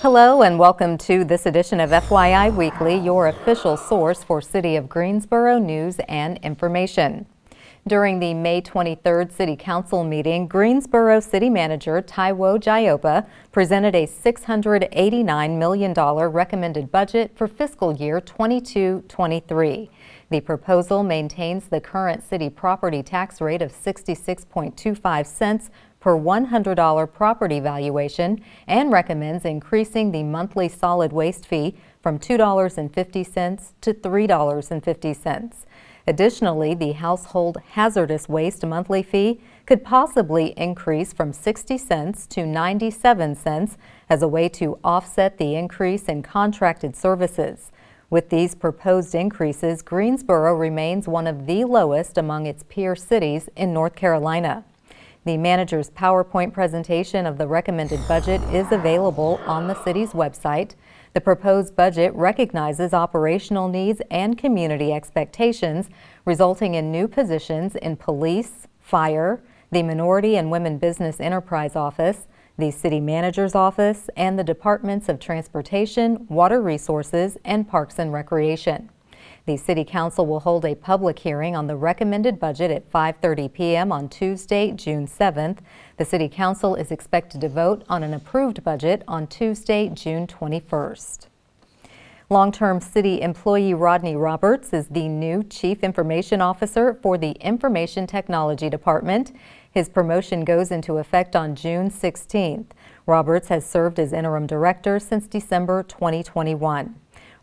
Hello and welcome to this edition of FYI Weekly, your official source for City of Greensboro news and information. During the May 23rd City Council meeting, Greensboro City Manager Taiwo Jaiopa presented a $689 million recommended budget for fiscal year 22-23. The proposal maintains the current city property tax rate of 66.25 cents per $100 property valuation and recommends increasing the monthly solid waste fee from $2.50 to $3.50. Additionally, the household hazardous waste monthly fee could possibly increase from 60 cents to 97 cents as a way to offset the increase in contracted services. With these proposed increases, Greensboro remains one of the lowest among its peer cities in North Carolina. The manager's PowerPoint presentation of the recommended budget is available on the city's website. The proposed budget recognizes operational needs and community expectations, resulting in new positions in police, fire, the Minority and Women Business Enterprise Office, the City Manager's Office, and the Departments of Transportation, Water Resources, and Parks and Recreation. The City Council will hold a public hearing on the recommended budget at 5:30 p.m. on Tuesday, June 7th. The City Council is expected to vote on an approved budget on Tuesday, June 21st. Long-term city employee Rodney Roberts is the new Chief Information Officer for the Information Technology Department. His promotion goes into effect on June 16th. Roberts has served as interim director since December 2021.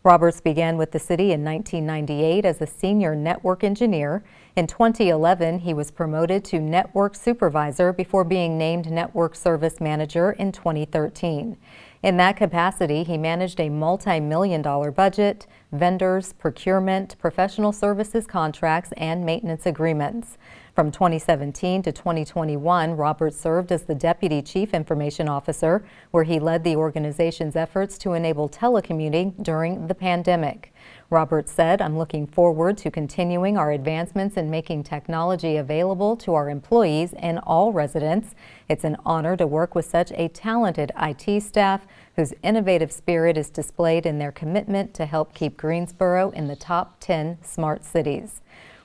Roberts began with the city in 1998 as a senior network engineer. In 2011, he was promoted to network supervisor before being named network service manager in 2013. In that capacity, he managed a multi-million-dollar budget, vendors, procurement, professional services contracts, and maintenance agreements. From 2017 to 2021, Roberts served as the Deputy Chief Information Officer, where he led the organization's efforts to enable telecommuting during the pandemic. Roberts said, "I'm looking forward to continuing our advancements in making technology available to our employees and all residents. It's an honor to work with such a talented IT staff whose innovative spirit is displayed in their commitment to help keep Greensboro in the top 10 smart cities."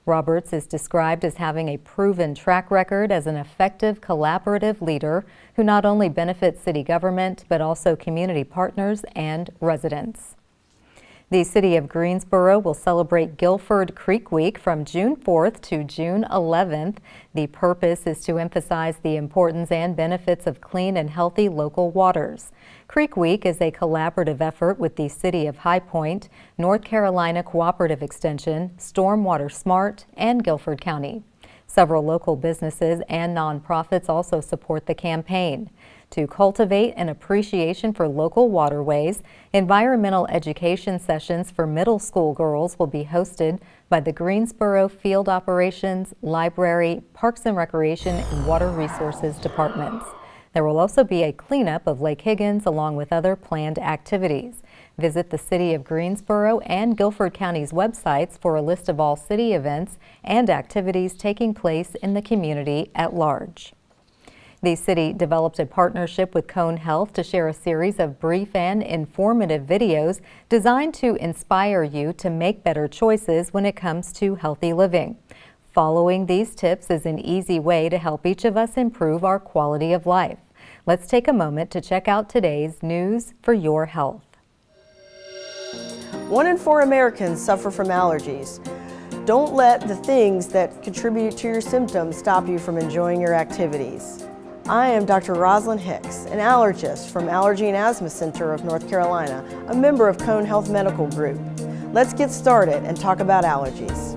Roberts is described as having a proven track record as an effective collaborative leader who not only benefits city government but also community partners and residents. The City of Greensboro will celebrate Guilford Creek Week from June 4th to June 11th. The purpose is to emphasize the importance and benefits of clean and healthy local waters. Creek Week is a collaborative effort with the City of High Point, North Carolina Cooperative Extension, Stormwater Smart, and Guilford County. Several local businesses and nonprofits also support the campaign. To cultivate an appreciation for local waterways, environmental education sessions for middle school girls will be hosted by the Greensboro Field Operations, Library, Parks and Recreation, and Water Resources departments. There will also be a cleanup of Lake Higgins along with other planned activities. Visit the City of Greensboro and Guilford County's websites for a list of all city events and activities taking place in the community at large. The city developed a partnership with Cone Health to share a series of brief and informative videos designed to inspire you to make better choices when it comes to healthy living. Following these tips is an easy way to help each of us improve our quality of life. Let's take a moment to check out today's News for Your Health. 1 in 4 Americans suffer from allergies. Don't let the things that contribute to your symptoms stop you from enjoying your activities. I am Dr. Rosalind Hicks, an allergist from Allergy and Asthma Center of North Carolina, a member of Cone Health Medical Group. Let's get started and talk about allergies.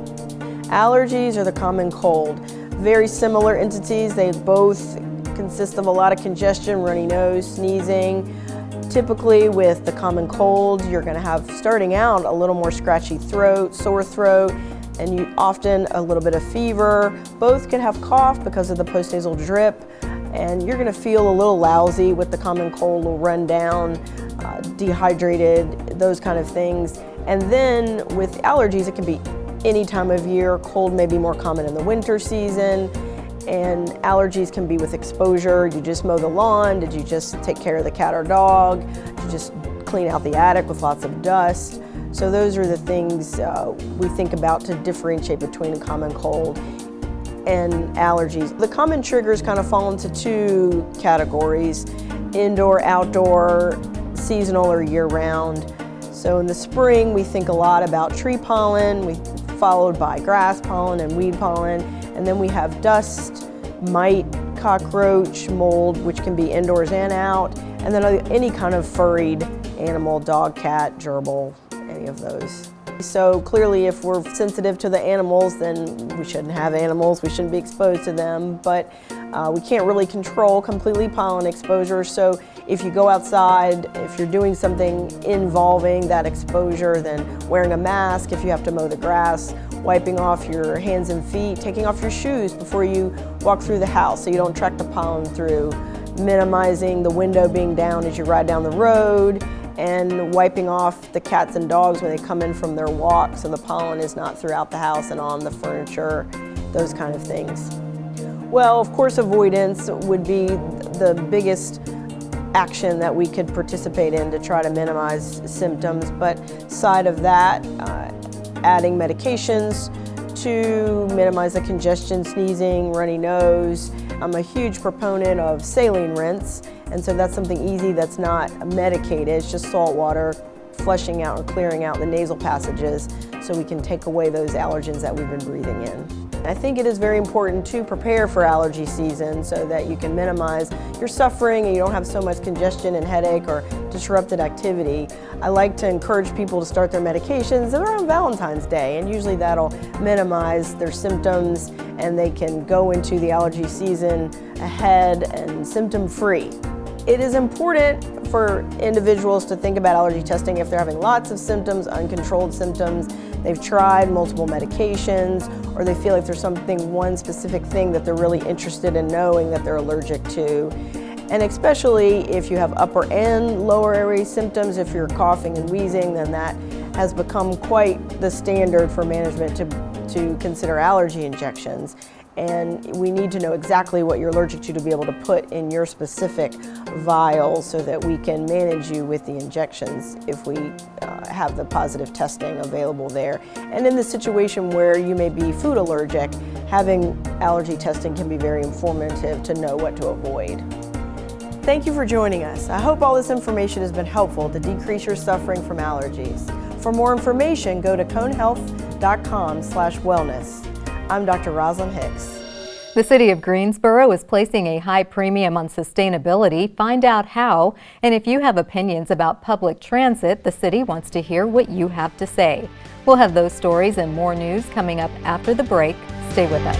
Allergies are the common cold. Very similar entities. They both consist of a lot of congestion, runny nose, sneezing. Typically with the common cold, you're going to have, starting out, a little more scratchy throat, sore throat, and often a little bit of fever. Both can have cough because of the postnasal drip. and you're going to feel a little lousy with the common cold, will run down, dehydrated, those kind of things. And then with allergies, it can be any time of year. Cold may be more common in the winter season, and allergies can be with exposure. You just mow the lawn, did you just take care of the cat or dog, did you just clean out the attic with lots of dust. So those are the things we think about to differentiate between a common cold and allergies. The common triggers kind of fall into two categories: indoor, outdoor, seasonal, or year-round. So in the spring, we think a lot about tree pollen, followed by grass pollen and weed pollen, and then we have dust, mite, cockroach, mold, which can be indoors and out, and then any kind of furried animal, dog, cat, gerbil, any of those. So clearly, if we're sensitive to the animals, then we shouldn't have animals, we shouldn't be exposed to them, but we can't really control completely pollen exposure. So if you go outside, if you're doing something involving that exposure, then wearing a mask, if you have to mow the grass, wiping off your hands and feet, taking off your shoes before you walk through the house so you don't track the pollen through, minimizing the window being down as you ride down the road, and wiping off the cats and dogs when they come in from their walk so the pollen is not throughout the house and on the furniture, those kind of things. Well, of course, avoidance would be the biggest action that we could participate in to try to minimize symptoms, but side of that, adding medications to minimize the congestion, sneezing, runny nose. I'm a huge proponent of saline rinse, and so that's something easy that's not medicated. It's just salt water flushing out or clearing out the nasal passages so we can take away those allergens that we've been breathing in. I think it is very important to prepare for allergy season so that you can minimize your suffering and you don't have so much congestion and headache or disrupted activity. I like to encourage people to start their medications around Valentine's Day, and usually that'll minimize their symptoms and they can go into the allergy season ahead and symptom-free. It is important for individuals to think about allergy testing if they're having lots of symptoms, uncontrolled symptoms, they've tried multiple medications, or they feel like there's one specific thing that they're really interested in knowing that they're allergic to. And especially if you have upper and lower airway symptoms, if you're coughing and wheezing, then that has become quite the standard for management to consider allergy injections. And we need to know exactly what you're allergic to be able to put in your specific vial so that we can manage you with the injections if we have the positive testing available there. And in the situation where you may be food allergic, having allergy testing can be very informative to know what to avoid. Thank you for joining us. I hope all this information has been helpful to decrease your suffering from allergies. For more information, go to conehealth.com/wellness. I'm Dr. Rosalind Hicks. The City of Greensboro is placing a high premium on sustainability. Find out how. And if you have opinions about public transit, the city wants to hear what you have to say. We'll have those stories and more news coming up after the break. Stay with us.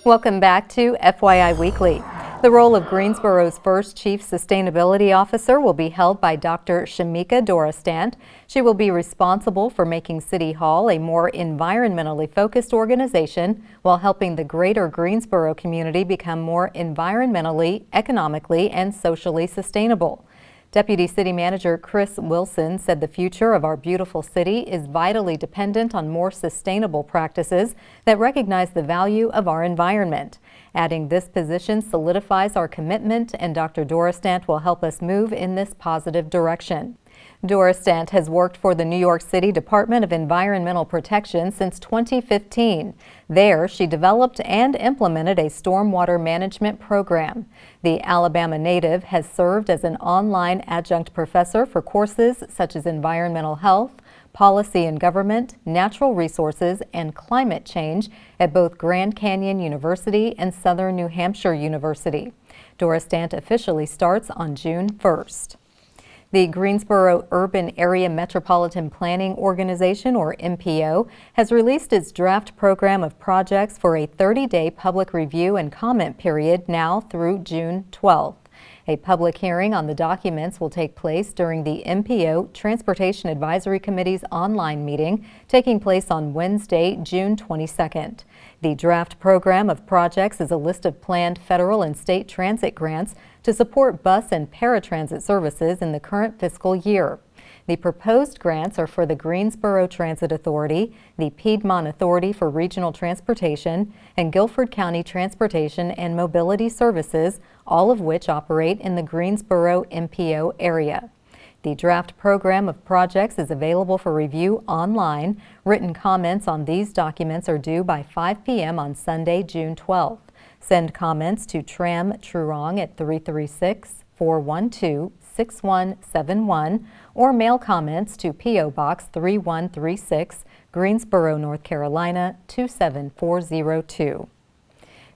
Welcome back to FYI Weekly. The role of Greensboro's first Chief Sustainability Officer will be held by Dr. Shamika Dorastant. She will be responsible for making City Hall a more environmentally focused organization while helping the greater Greensboro community become more environmentally, economically, and socially sustainable. Deputy City Manager Chris Wilson said the future of our beautiful city is vitally dependent on more sustainable practices that recognize the value of our environment. Adding this position solidifies our commitment, and Dr. Dorastant will help us move in this positive direction. Dorastant has worked for the New York City Department of Environmental Protection since 2015. There, she developed and implemented a stormwater management program. The Alabama native has served as an online adjunct professor for courses such as environmental health, policy and government, natural resources, and climate change at both Grand Canyon University and Southern New Hampshire University. Dorastant officially starts on June 1st. The Greensboro Urban Area Metropolitan Planning Organization, or MPO, has released its draft program of projects for a 30-day public review and comment period now through June 12th. A public hearing on the documents will take place during the MPO Transportation Advisory Committee's online meeting taking place on Wednesday, June 22nd. The draft program of projects is a list of planned federal and state transit grants to support bus and paratransit services in the current fiscal year. The proposed grants are for the Greensboro Transit Authority, the Piedmont Authority for Regional Transportation, and Guilford County Transportation and Mobility Services, all of which operate in the Greensboro MPO area. The draft program of projects is available for review online. Written comments on these documents are due by 5 p.m. on Sunday, June 12th. Send comments to Tram Trurong at 336-412-6171 or mail comments to P.O. Box 3136, Greensboro, North Carolina 27402.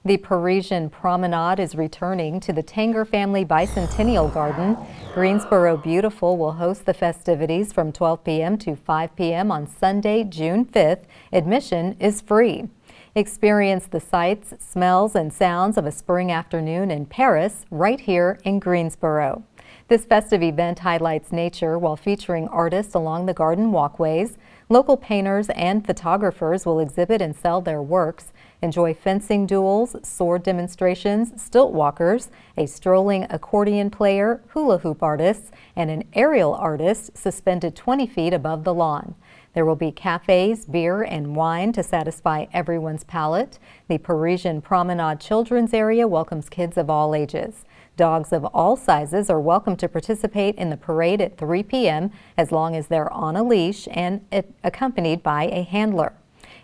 The Parisian Promenade is returning to the Tanger Family Bicentennial Garden. Greensboro Beautiful will host the festivities from 12 p.m. to 5 p.m. on Sunday, June 5th. Admission is free. Experience the sights, smells, and sounds of a spring afternoon in Paris right here in Greensboro. This festive event highlights nature while featuring artists along the garden walkways. Local painters and photographers will exhibit and sell their works. Enjoy fencing duels, sword demonstrations, stilt walkers, a strolling accordion player, hula hoop artists, and an aerial artist suspended 20 feet above the lawn. There will be cafes, beer, and wine to satisfy everyone's palate. The Parisian Promenade Children's Area welcomes kids of all ages. Dogs of all sizes are welcome to participate in the parade at 3 p.m. as long as they're on a leash and accompanied by a handler.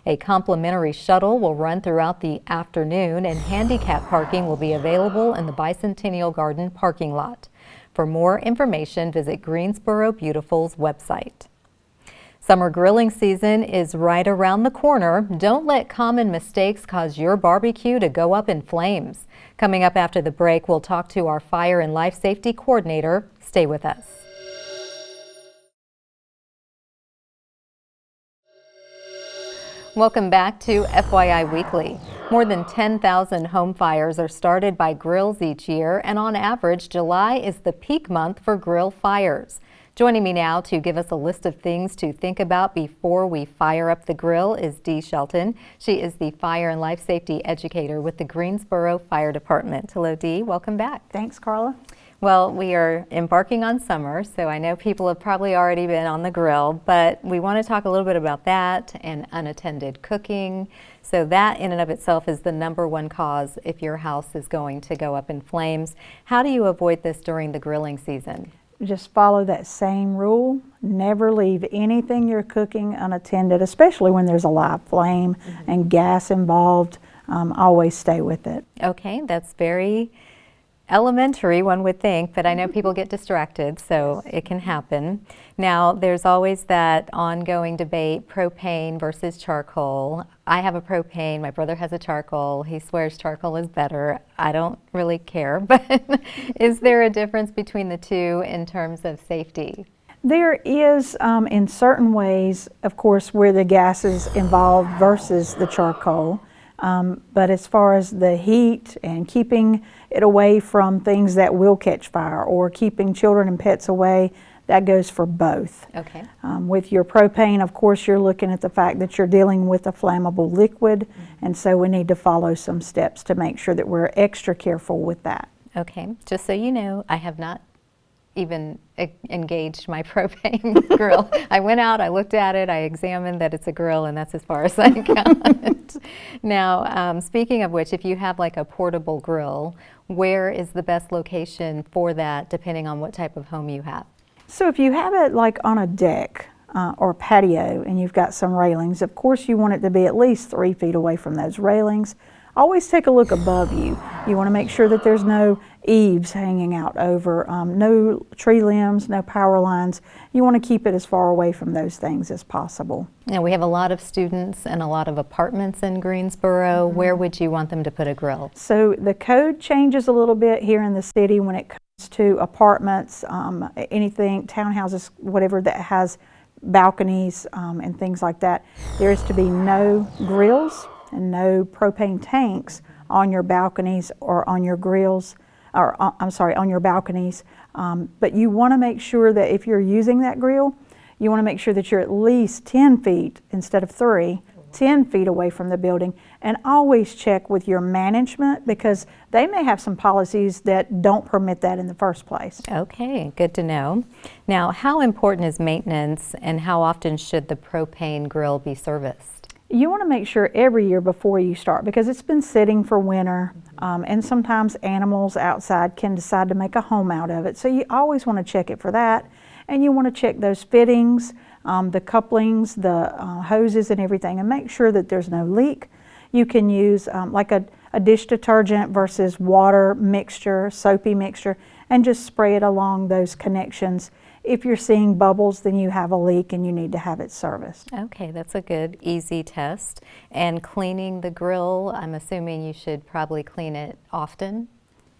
A complimentary shuttle will run throughout the afternoon, and handicap parking will be available in the Bicentennial Garden parking lot. For more information, visit Greensboro Beautiful's website. Summer grilling season is right around the corner. Don't let common mistakes cause your barbecue to go up in flames. Coming up after the break, we'll talk to our Fire and Life Safety Coordinator. Stay with us. Welcome back to FYI Weekly. More than 10,000 home fires are started by grills each year, and on average, July is the peak month for grill fires. Joining me now to give us a list of things to think about before we fire up the grill is Dee Shelton. She is the Fire and Life Safety Educator with the Greensboro Fire Department. Hello, Dee. Welcome back. Thanks, Carla. Well, we are embarking on summer, so I know people have probably already been on the grill, but we want to talk a little bit about that and unattended cooking. So that in and of itself is the #1 cause if your house is going to go up in flames. How do you avoid this during the grilling season? Just follow that same rule. Never leave anything you're cooking unattended, especially when there's a live flame and gas involved. Always stay with it. Okay, that's very elementary, one would think, but I know people get distracted, so it can happen. Now, there's always that ongoing debate, propane versus charcoal. I have a propane, my brother has a charcoal. He swears charcoal is better. I don't really care, but is there a difference between the two in terms of safety? There is, in certain ways, of course, where the gas is involved versus the charcoal. But as far as the heat and keeping it away from things that will catch fire or keeping children and pets away, that goes for both. Okay. With your propane, of course, you're looking at the fact that you're dealing with a flammable liquid, and so we need to follow some steps to make sure that we're extra careful with that. Okay, just so you know, I have not even engaged my propane grill. I went out, I looked at it, I examined that it's a grill, and that's as far as I got. Now, speaking of which, if you have like a portable grill, where is the best location for that depending on what type of home you have? So if you have it like on a deck or patio and you've got some railings, of course you want it to be at least 3 feet away from those railings. Always take a look above you. You want to make sure that there's no eaves hanging out over, no tree limbs, no power lines. You want to keep it as far away from those things as possible. Now, we have a lot of students and a lot of apartments in Greensboro. Where would you want them to put a grill? So the code changes a little bit here in the city when it comes to apartments, anything, townhouses, whatever that has balconies and things like that. There is to be no grills and no propane tanks on your balconies or on your grills. or I'm sorry, on your balconies. But you want to make sure that if you're using that grill, you want to make sure that you're at least 10 feet instead of 3, 10 feet away from the building, and always check with your management because they may have some policies that don't permit that in the first place. Okay, good to know. Now, how important is maintenance and how often should the propane grill be serviced? You want to make sure every year before you start because it's been sitting for winter and sometimes animals outside can decide to make a home out of it. So you always want to check it for that, and you want to check those fittings, the couplings, the hoses and everything, and make sure that there's no leak. You can use like a dish detergent versus water mixture, soapy mixture, and just spray it along those connections. If you're seeing bubbles, then you have a leak and you need to have it serviced. Okay, that's a good, easy test. And cleaning the grill, I'm assuming you should probably clean it often?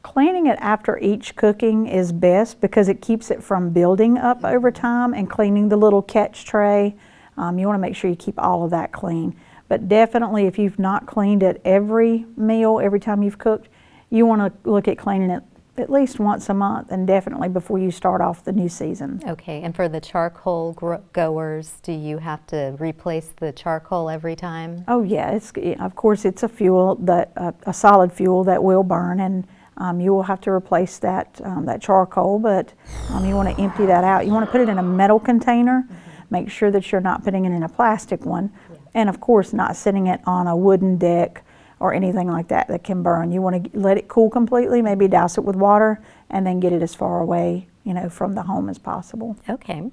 Cleaning it after each cooking is best because it keeps it from building up over time, and cleaning the little catch tray, you want to make sure you keep all of that clean. But definitely if you've not cleaned it every meal, every time you've cooked, you want to look at cleaning it at least once a month, and definitely before you start off the new season. Okay, and for the charcoal goers, do you have to replace the charcoal every time? Oh yeah, of course it's a fuel, that a solid fuel that will burn, and you will have to replace that, that charcoal, but you want to empty that out. You want to put it in a metal container. Make sure that you're not putting it in a plastic one, and of course not sitting it on a wooden deck or anything like that that can burn. You want to let it cool completely, maybe douse it with water, and then get it as far away, from the home as possible. Okay,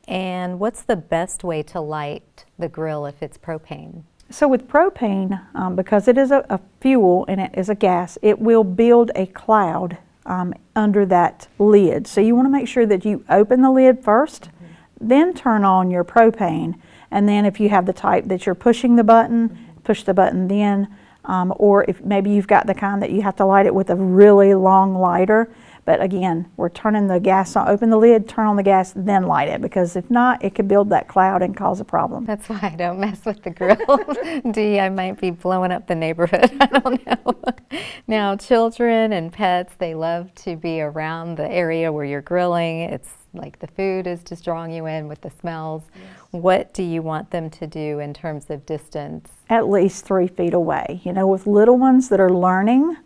and what's the best way to light the grill if it's propane? So with propane, because it is a fuel and it is a gas, it will build a cloud under that lid. So you want to make sure that you open the lid first, then turn on your propane, and then if you have the type that you're pushing the button, push the button then, or if maybe you've got the kind that you have to light it with a really long lighter. But again, we're turning the gas on, open the lid, turn on the gas, then light it, because if not, it could build that cloud and cause a problem. That's why I don't mess with the grill. Dee, I might be blowing up the neighborhood. I don't know. Now, children and pets, they love to be around the area where you're grilling. It's like the food is just drawing you in with the smells. Yes. What do you want them to do in terms of distance? At least 3 feet away. With little ones that are learning,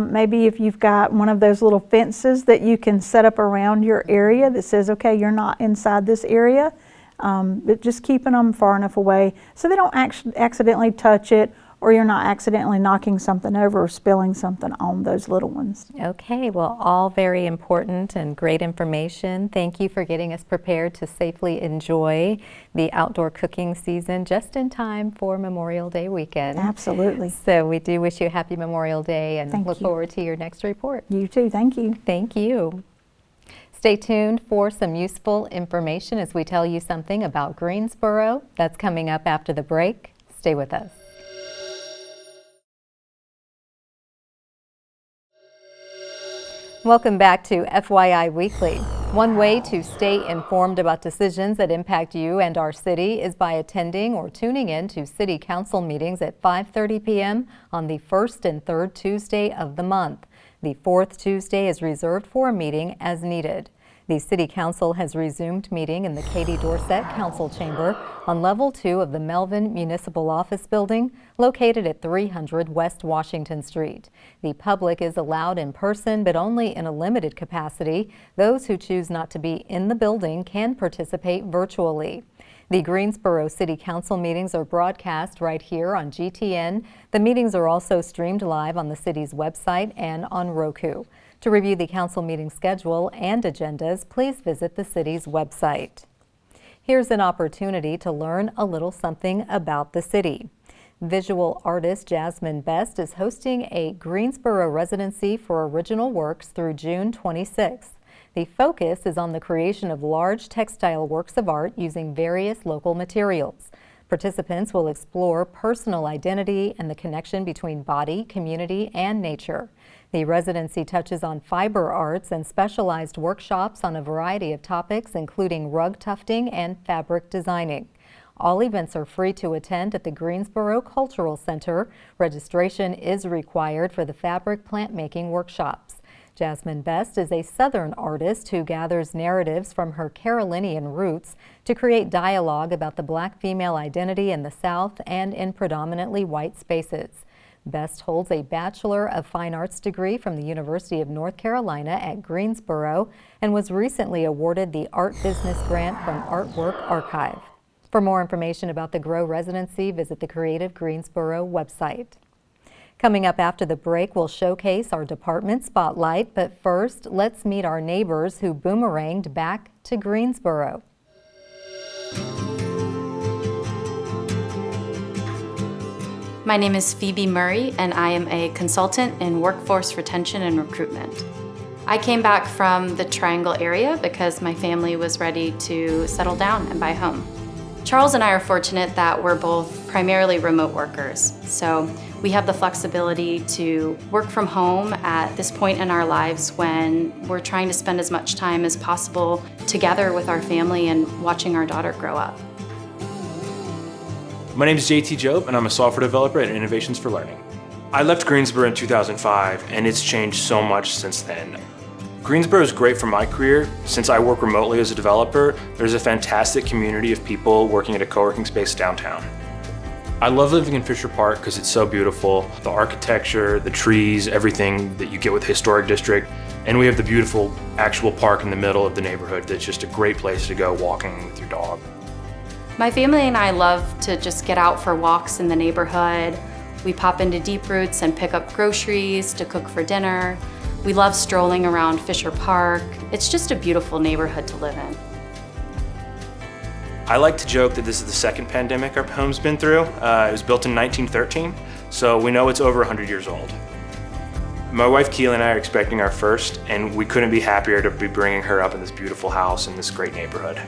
maybe if you've got one of those little fences that you can set up around your area that says, okay, you're not inside this area, but just keeping them far enough away so they don't accidentally touch it, or you're not accidentally knocking something over or spilling something on those little ones. Okay, well, all very important and great information. Thank you for getting us prepared to safely enjoy the outdoor cooking season just in time for Memorial Day weekend. Absolutely. So we do wish you a happy Memorial Day and look forward to your next report. You too, thank you. Thank you. Stay tuned for some useful information as we tell you something about Greensboro. That's coming up after the break. Stay with us. Welcome back to FYI Weekly. One way to stay informed about decisions that impact you and our city is by attending or tuning in to City Council meetings at 5:30 p.m. on the first and third Tuesday of the month. The fourth Tuesday is reserved for a meeting as needed. The City Council has resumed meeting in the Katie Dorsett Council Chamber on Level 2 of the Melvin Municipal Office Building, located at 300 West Washington Street. The public is allowed in person, but only in a limited capacity. Those who choose not to be in the building can participate virtually. The Greensboro City Council meetings are broadcast right here on GTN. The meetings are also streamed live on the city's website and on Roku. To review the council meeting schedule and agendas, please visit the city's website. Here's an opportunity to learn a little something about the city. Visual artist Jasmine Best is hosting a Greensboro residency for original works through June 26th. The focus is on the creation of large textile works of art using various local materials. Participants will explore personal identity and the connection between body, community, and nature. The residency touches on fiber arts and specialized workshops on a variety of topics, including rug tufting and fabric designing. All events are free to attend at the Greensboro Cultural Center. Registration is required for the fabric plant making workshops. Jasmine Best is a Southern artist who gathers narratives from her Carolinian roots to create dialogue about the Black female identity in the South and in predominantly white spaces. Best holds a Bachelor of Fine Arts degree from the University of North Carolina at Greensboro and was recently awarded the Art Business Grant from Artwork Archive. For more information about the Grow residency, visit the Creative Greensboro website. Coming up after the break, we'll showcase our department spotlight, but first, let's meet our neighbors who boomeranged back to Greensboro. My name is Phoebe Murray, and I am a consultant in workforce retention and recruitment. I came back from the Triangle area because my family was ready to settle down and buy a home. Charles and I are fortunate that we're both primarily remote workers, so we have the flexibility to work from home at this point in our lives when we're trying to spend as much time as possible together with our family and watching our daughter grow up. My name is JT Job, and I'm a software developer at Innovations for Learning. I left Greensboro in 2005, and it's changed so much since then. Greensboro is great for my career. Since I work remotely as a developer, there's a fantastic community of people working at a co-working space downtown. I love living in Fisher Park because it's so beautiful. The architecture, the trees, everything that you get with the historic district. And we have the beautiful actual park in the middle of the neighborhood that's just a great place to go walking with your dog. My family and I love to just get out for walks in the neighborhood. We pop into Deep Roots and pick up groceries to cook for dinner. We love strolling around Fisher Park. It's just a beautiful neighborhood to live in. I like to joke that this is the second pandemic our home's been through. It was built in 1913, so we know it's over 100 years old. My wife Keela and I are expecting our first, and we couldn't be happier to be bringing her up in this beautiful house in this great neighborhood.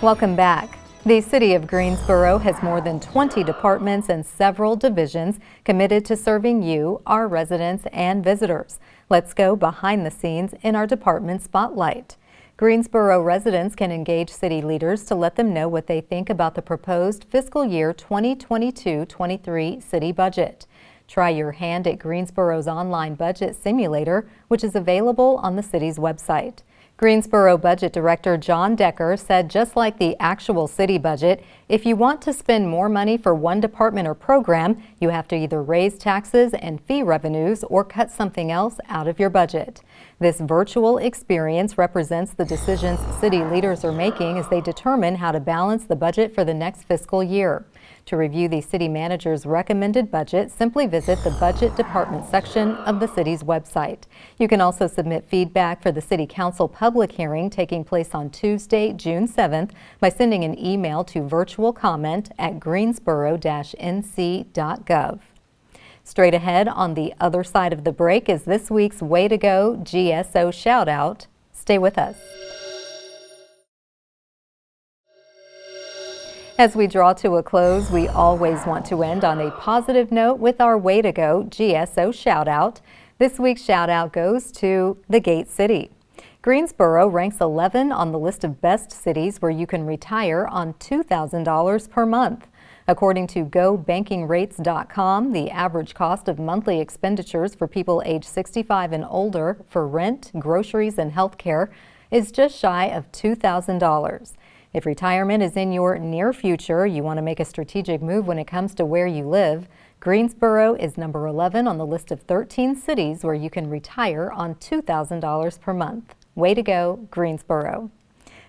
Welcome back. The City of Greensboro has more than 20 departments and several divisions committed to serving you, our residents and visitors. Let's go behind the scenes in our department spotlight. Greensboro residents can engage city leaders to let them know what they think about the proposed fiscal year 2022-23 city budget. Try your hand at Greensboro's online budget simulator, which is available on the city's website. Greensboro Budget Director John Decker said just like the actual city budget, if you want to spend more money for one department or program, you have to either raise taxes and fee revenues or cut something else out of your budget. This virtual experience represents the decisions city leaders are making as they determine how to balance the budget for the next fiscal year. To review the city manager's recommended budget, simply visit the Budget Department section of the city's website. You can also submit feedback for the City Council public hearing taking place on Tuesday, June 7th by sending an email to virtualcomment@greensboro-nc.gov. Straight ahead on the other side of the break is this week's Way to Go GSO shout out. Stay with us. As we draw to a close, we always want to end on a positive note with our Way to Go GSO shout out. This week's shout out goes to the Gate City. Greensboro ranks 11 on the list of best cities where you can retire on $2,000 per month. According to GoBankingRates.com, the average cost of monthly expenditures for people age 65 and older for rent, groceries, and health care is just shy of $2,000. If retirement is in your near future, you want to make a strategic move when it comes to where you live, Greensboro is number 11 on the list of 13 cities where you can retire on $2,000 per month. Way to go, Greensboro.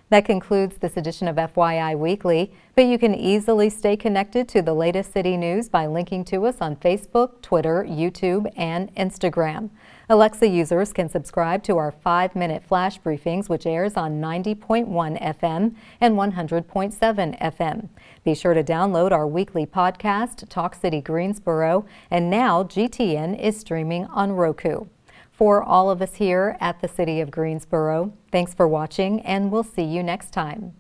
That concludes this edition of FYI Weekly, but you can easily stay connected to the latest city news by linking to us on Facebook, Twitter, YouTube, and Instagram. Alexa users can subscribe to our 5-minute flash briefings, which airs on 90.1 FM and 100.7 FM. Be sure to download our weekly podcast, Talk City Greensboro, and now GTN is streaming on Roku. For all of us here at the City of Greensboro, thanks for watching, and we'll see you next time.